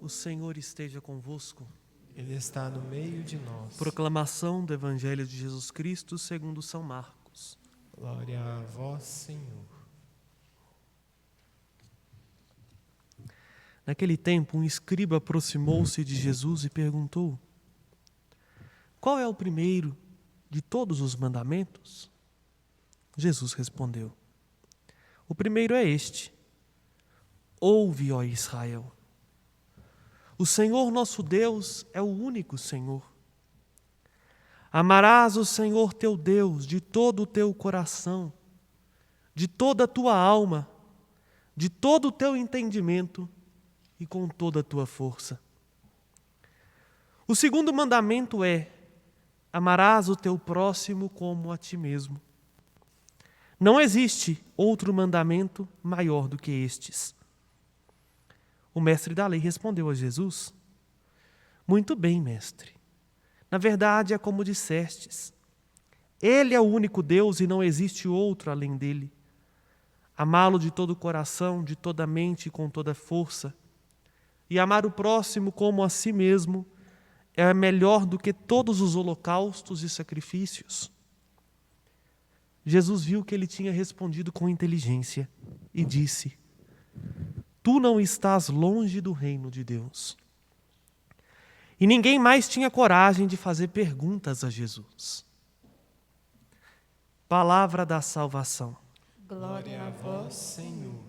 O Senhor esteja convosco. Ele está no meio de nós. Proclamação do Evangelho de Jesus Cristo segundo São Marcos. Glória a vós, Senhor. Naquele tempo, um escriba aproximou-se de Jesus e perguntou: qual é o primeiro de todos os mandamentos? Jesus respondeu: o primeiro é este: ouve, ó Israel. O Senhor nosso Deus é o único Senhor. Amarás o Senhor teu Deus de todo o teu coração, de toda a tua alma, de todo o teu entendimento e com toda a tua força. O segundo mandamento é: amarás o teu próximo como a ti mesmo. Não existe outro mandamento maior do que estes. O mestre da lei respondeu a Jesus: muito bem, mestre. Na verdade é como dissestes. Ele é o único Deus e não existe outro além dele. Amá-lo de todo o coração, de toda a mente e com toda a força. E amar o próximo como a si mesmo é melhor do que todos os holocaustos e sacrifícios. Jesus viu que ele tinha respondido com inteligência e disse: tu não estás longe do reino de Deus. E ninguém mais tinha coragem de fazer perguntas a Jesus. Palavra da salvação. Glória a vós, Senhor.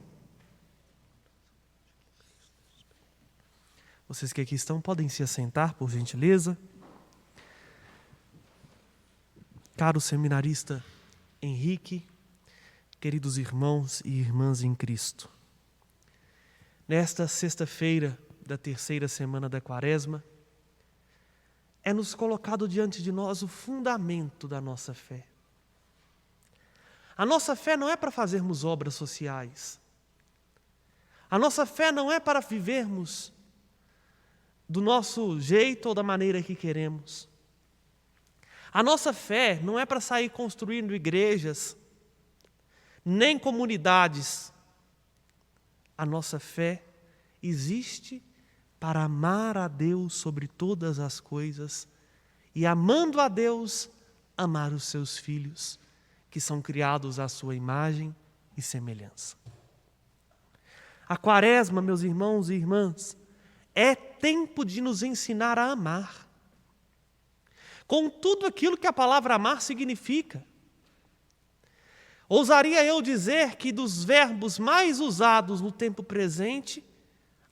Vocês que aqui estão podem se assentar, por gentileza. Caro seminarista Henrique, queridos irmãos e irmãs em Cristo. Nesta sexta-feira da terceira semana da Quaresma, é-nos colocado diante de nós o fundamento da nossa fé. A nossa fé não é para fazermos obras sociais. A nossa fé não é para vivermos do nosso jeito ou da maneira que queremos. A nossa fé não é para sair construindo igrejas, nem comunidades. A nossa fé existe para amar a Deus sobre todas as coisas e, amando a Deus, amar os seus filhos, que são criados à sua imagem e semelhança. A Quaresma, meus irmãos e irmãs, é tempo de nos ensinar a amar, com tudo aquilo que a palavra amar significa. Ousaria eu dizer que dos verbos mais usados no tempo presente,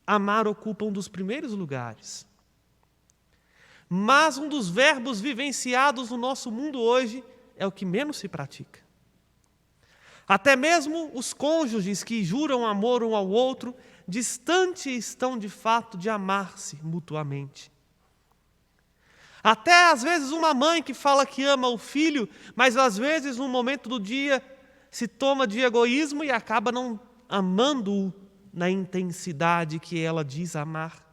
amar ocupa um dos primeiros lugares. Mas um dos verbos vivenciados no nosso mundo hoje é o que menos se pratica. Até mesmo os cônjuges que juram amor um ao outro, distante estão de fato de amar-se mutuamente. Até às vezes uma mãe que fala que ama o filho, mas às vezes num momento do dia se toma de egoísmo e acaba não amando-o na intensidade que ela diz amar.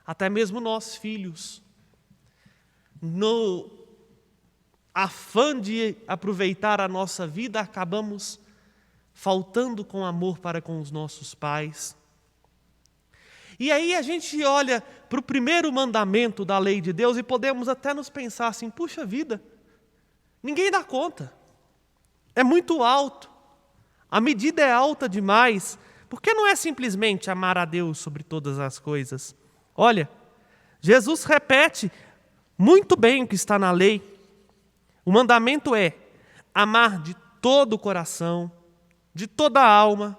Até mesmo nós, filhos, no afã de aproveitar a nossa vida, acabamos faltando com amor para com os nossos pais. E aí a gente olha para o primeiro mandamento da lei de Deus e podemos até nos pensar assim: puxa vida, ninguém dá conta. É muito alto. A medida é alta demais. Por que não é simplesmente amar a Deus sobre todas as coisas? Olha, Jesus repete muito bem o que está na lei. O mandamento é amar de todo o coração, de toda a alma,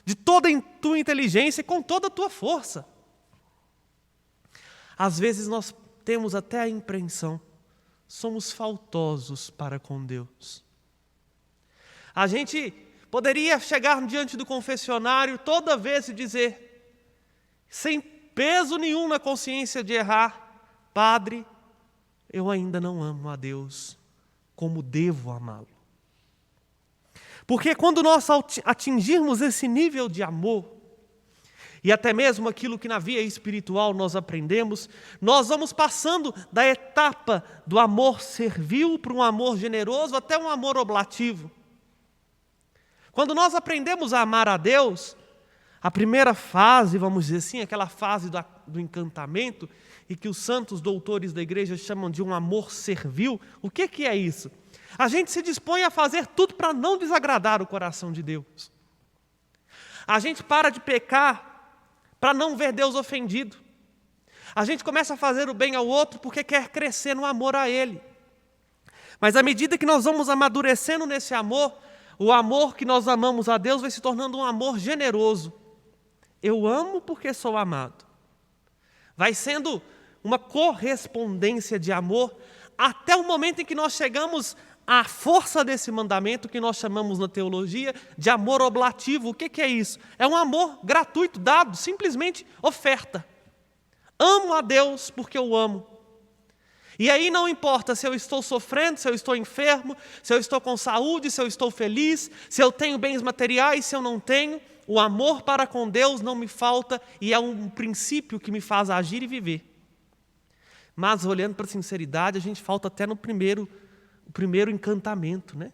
de toda a tua inteligência e com toda a tua força. Às vezes nós temos até a impressão, somos faltosos para com Deus. A gente poderia chegar diante do confessionário toda vez e dizer, sem peso nenhum na consciência de errar: Padre, eu ainda não amo a Deus como devo amá-lo. Porque quando nós atingirmos esse nível de amor, e até mesmo aquilo que na via espiritual nós aprendemos, nós vamos passando da etapa do amor servil para um amor generoso até um amor oblativo. Quando nós aprendemos a amar a Deus, A primeira fase, vamos dizer assim, aquela fase do encantamento, e que os santos doutores da igreja chamam de um amor servil. O que é isso? A gente se dispõe a fazer tudo para não desagradar o coração de Deus. A gente para de pecar para não ver Deus ofendido. A gente começa a fazer o bem ao outro porque quer crescer no amor a Ele. Mas à medida que nós vamos amadurecendo nesse amor, o amor que nós amamos a Deus vai se tornando um amor generoso. Eu amo porque sou amado. Vai sendo uma correspondência de amor até o momento em que nós chegamos à força desse mandamento que nós chamamos na teologia de amor oblativo. O que é isso? É um amor gratuito, dado, simplesmente oferta. Amo a Deus porque eu amo. E aí não importa se eu estou sofrendo, se eu estou enfermo, se eu estou com saúde, se eu estou feliz, se eu tenho bens materiais, se eu não tenho, o amor para com Deus não me falta e é um princípio que me faz agir e viver. Mas olhando para a sinceridade, a gente falta até no primeiro encantamento, né?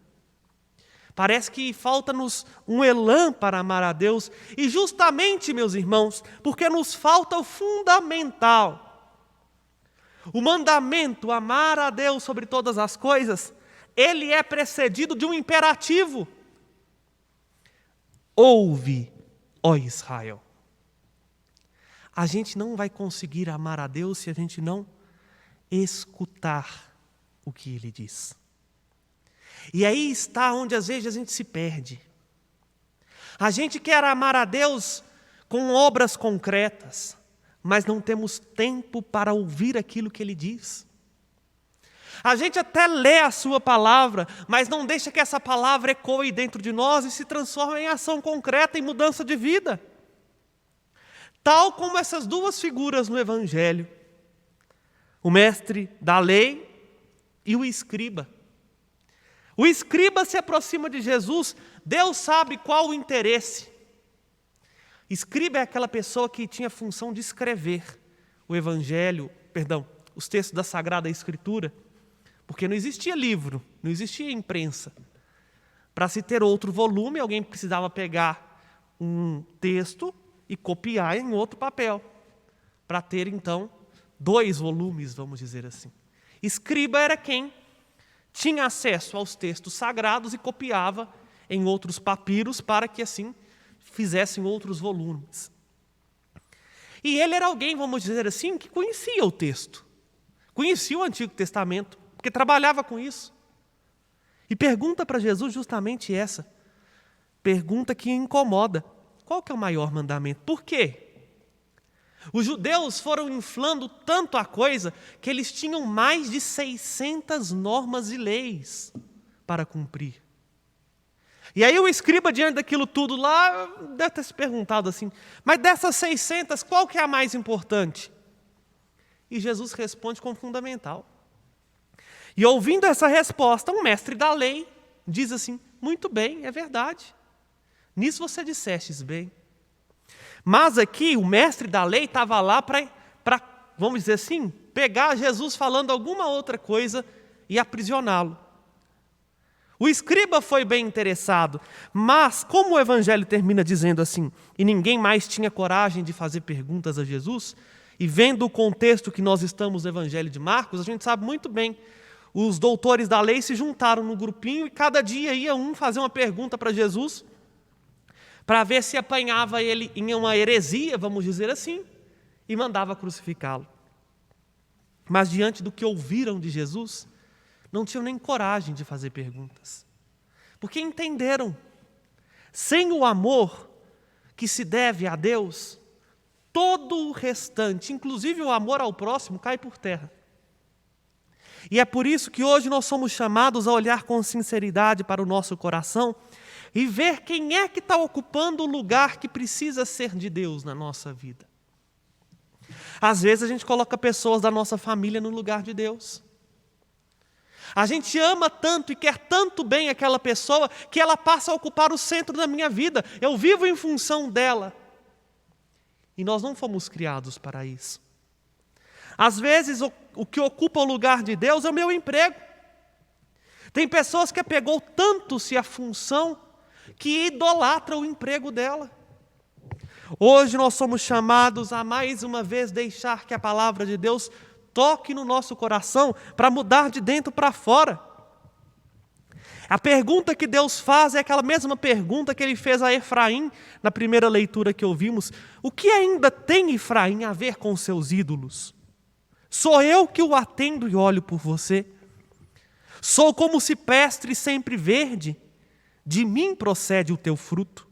Parece que falta-nos um elan para amar a Deus. E justamente, meus irmãos, porque nos falta o fundamental. O mandamento, amar a Deus sobre todas as coisas, ele é precedido de um imperativo. Ouve, ó Israel. A gente não vai conseguir amar a Deus se a gente não escutar o que Ele diz. E aí está onde às vezes a gente se perde. A gente quer amar a Deus com obras concretas, mas não temos tempo para ouvir aquilo que Ele diz. A gente até lê a sua palavra, mas não deixa que essa palavra ecoe dentro de nós e se transforme em ação concreta, em mudança de vida. Tal como essas duas figuras no Evangelho, o mestre da lei e o escriba. O escriba se aproxima de Jesus, Deus sabe qual o interesse. Escriba é aquela pessoa que tinha a função de escrever os textos da Sagrada Escritura, porque não existia livro, não existia imprensa. Para se ter outro volume, alguém precisava pegar um texto e copiar em outro papel, para ter então 2 volumes, vamos dizer assim. Escriba era quem tinha acesso aos textos sagrados e copiava em outros papiros para que assim fizessem outros volumes. E ele era alguém, vamos dizer assim, que conhecia o texto, conhecia o Antigo Testamento, porque trabalhava com isso. E pergunta para Jesus justamente essa, pergunta que incomoda: qual que é o maior mandamento? Por quê? Os judeus foram inflando tanto a coisa que eles tinham mais de 600 normas e leis para cumprir. E aí o escriba, diante daquilo tudo lá, deve ter se perguntado assim: mas dessas 600, qual que é a mais importante? E Jesus responde com o fundamental. E ouvindo essa resposta, um mestre da lei diz assim: muito bem, é verdade. Nisso você dissestes bem. Mas aqui o mestre da lei estava lá para, vamos dizer assim, pegar Jesus falando alguma outra coisa e aprisioná-lo. O escriba foi bem interessado, mas como o evangelho termina dizendo assim, e ninguém mais tinha coragem de fazer perguntas a Jesus, e vendo o contexto que nós estamos no evangelho de Marcos, a gente sabe muito bem, os doutores da lei se juntaram no grupinho e cada dia ia um fazer uma pergunta para Jesus, para ver se apanhava ele em uma heresia, vamos dizer assim, e mandava crucificá-lo. Mas diante do que ouviram de Jesus, não tinham nem coragem de fazer perguntas. Porque entenderam, sem o amor que se deve a Deus, todo o restante, inclusive o amor ao próximo, cai por terra. E é por isso que hoje nós somos chamados a olhar com sinceridade para o nosso coração e ver quem é que está ocupando o lugar que precisa ser de Deus na nossa vida. Às vezes a gente coloca pessoas da nossa família no lugar de Deus. A gente ama tanto e quer tanto bem aquela pessoa que ela passa a ocupar o centro da minha vida. Eu vivo em função dela. E nós não fomos criados para isso. Às vezes o que ocupa o lugar de Deus é o meu emprego. Tem pessoas que apegou tanto-se à função que idolatra o emprego dela. Hoje nós somos chamados a mais uma vez deixar que a palavra de Deus toque no nosso coração para mudar de dentro para fora. A pergunta que Deus faz é aquela mesma pergunta que Ele fez a Efraim na primeira leitura que ouvimos. O que ainda tem, Efraim, a ver com seus ídolos? Sou eu que o atendo e olho por você. Sou como ciprestre sempre verde, de mim procede o teu fruto.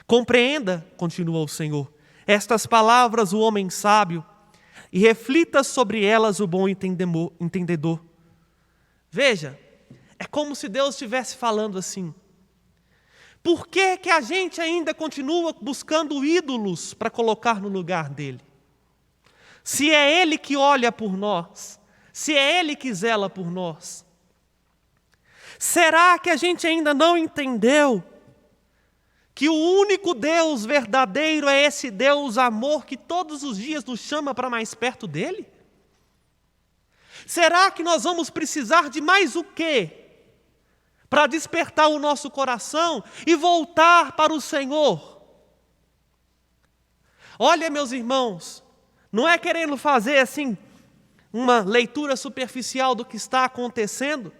Compreenda, continua o Senhor, estas palavras o homem sábio, e reflita sobre elas o bom entendedor. Veja, é como se Deus estivesse falando assim: por que que a gente ainda continua buscando ídolos para colocar no lugar dele? Se é Ele que olha por nós, se é Ele que zela por nós, será que a gente ainda não entendeu que o único Deus verdadeiro é esse Deus amor que todos os dias nos chama para mais perto dele? Será que nós vamos precisar de mais o quê para despertar o nosso coração e voltar para o Senhor? Olha, meus irmãos, não é querendo fazer assim uma leitura superficial do que está acontecendo,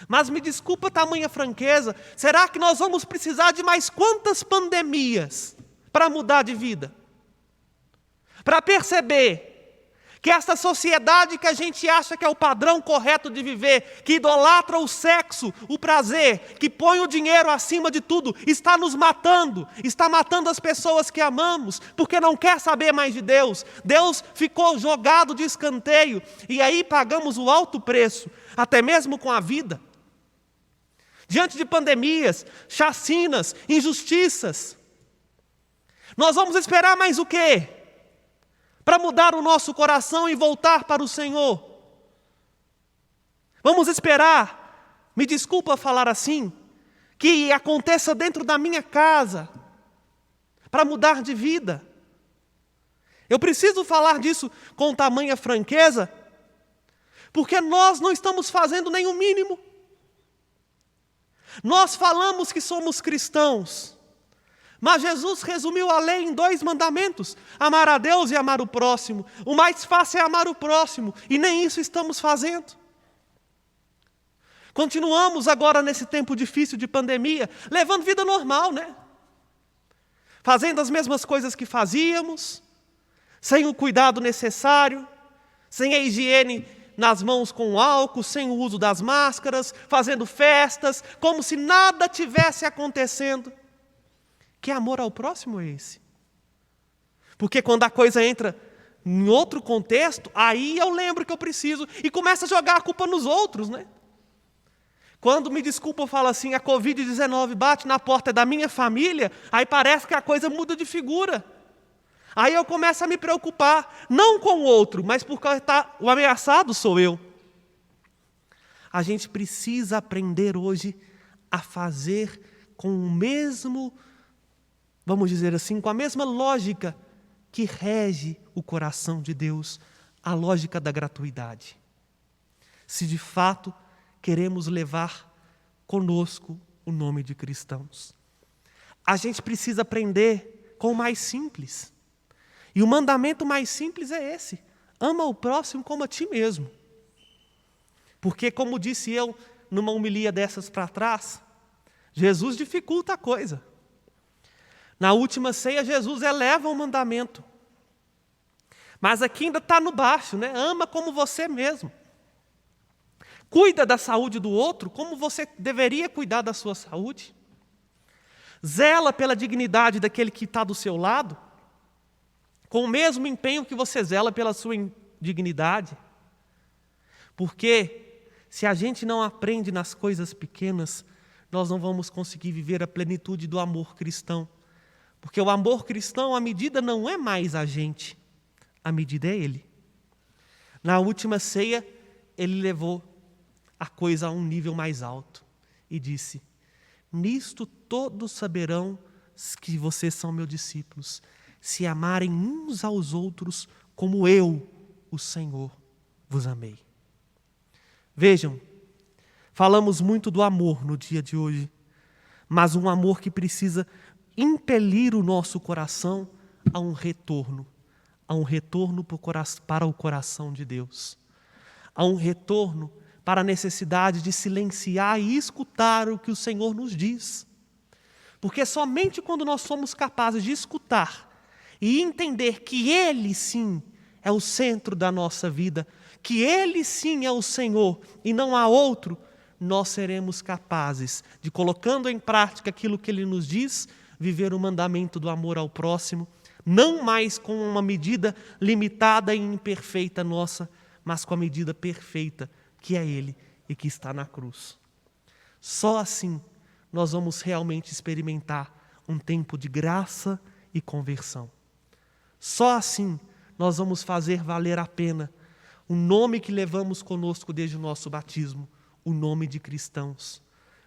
mas me desculpa a tamanha franqueza, será que nós vamos precisar de mais quantas pandemias para mudar de vida? Para perceber que essa sociedade que a gente acha que é o padrão correto de viver, que idolatra o sexo, o prazer, que põe o dinheiro acima de tudo, está nos matando, está matando as pessoas que amamos, porque não quer saber mais de Deus. Deus ficou jogado de escanteio, e aí pagamos o alto preço, até mesmo com a vida. Diante de pandemias, chacinas, injustiças, nós vamos esperar mais o quê? Para mudar o nosso coração e voltar para o Senhor. Vamos esperar, me desculpa falar assim, que aconteça dentro da minha casa, para mudar de vida. Eu preciso falar disso com tamanha franqueza, porque nós não estamos fazendo nem o mínimo. Nós falamos que somos cristãos, mas Jesus resumiu a lei em 2 mandamentos: amar a Deus e amar o próximo. O mais fácil é amar o próximo, e nem isso estamos fazendo. Continuamos agora nesse tempo difícil de pandemia, levando vida normal, né? Fazendo as mesmas coisas que fazíamos, sem o cuidado necessário, sem a higiene nas mãos com álcool, sem o uso das máscaras, fazendo festas, como se nada tivesse acontecendo. Que amor ao próximo é esse? Porque quando a coisa entra em outro contexto, aí eu lembro que eu preciso, e começa a jogar a culpa nos outros, né? Quando, me desculpa, eu falo assim, a Covid-19 bate na porta da minha família, aí parece que a coisa muda de figura. Aí eu começo a me preocupar, não com o outro, mas porque o ameaçado sou eu. A gente precisa aprender hoje a fazer com o mesmo, vamos dizer assim, com a mesma lógica que rege o coração de Deus, a lógica da gratuidade. Se de fato queremos levar conosco o nome de cristãos, a gente precisa aprender com o mais simples. E o mandamento mais simples é esse: ama o próximo como a ti mesmo. Porque, como disse eu numa homilia dessas para trás, Jesus dificulta a coisa. Na última ceia, Jesus eleva o mandamento. Mas aqui ainda está no baixo, né? Ama como você mesmo. Cuida da saúde do outro como você deveria cuidar da sua saúde. Zela pela dignidade daquele que está do seu lado, com o mesmo empenho que você zela pela sua dignidade. Porque se a gente não aprende nas coisas pequenas, nós não vamos conseguir viver a plenitude do amor cristão. Porque o amor cristão, a medida não é mais a gente, a medida é Ele. Na última ceia, Ele levou a coisa a um nível mais alto e disse: nisto todos saberão que vocês são meus discípulos, se amarem uns aos outros como eu, o Senhor, vos amei. Vejam, falamos muito do amor no dia de hoje, mas um amor que precisa impelir o nosso coração a um retorno para o coração de Deus, a um retorno para a necessidade de silenciar e escutar o que o Senhor nos diz. Porque somente quando nós somos capazes de escutar e entender que Ele sim é o centro da nossa vida, que Ele sim é o Senhor e não há outro, nós seremos capazes de, colocando em prática aquilo que Ele nos diz, viver o mandamento do amor ao próximo, não mais com uma medida limitada e imperfeita nossa, mas com a medida perfeita que é Ele e que está na cruz. Só assim nós vamos realmente experimentar um tempo de graça e conversão. Só assim nós vamos fazer valer a pena o nome que levamos conosco desde o nosso batismo, o nome de cristãos.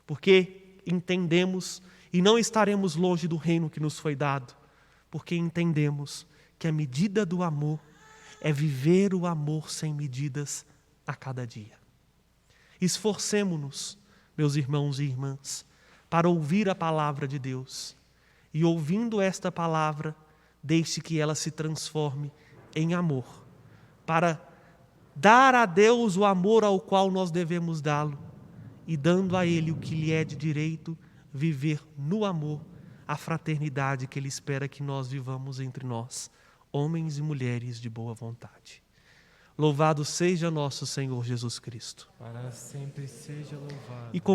Porque entendemos e não estaremos longe do reino que nos foi dado, porque entendemos que a medida do amor é viver o amor sem medidas a cada dia. Esforcemo-nos, meus irmãos e irmãs, para ouvir a palavra de Deus. E ouvindo esta palavra, deixe que ela se transforme em amor, para dar a Deus o amor ao qual nós devemos dá-lo, e dando a Ele o que lhe é de direito, viver no amor a fraternidade que Ele espera que nós vivamos entre nós, homens e mulheres de boa vontade. Louvado seja nosso Senhor Jesus Cristo. Para sempre seja louvado. E com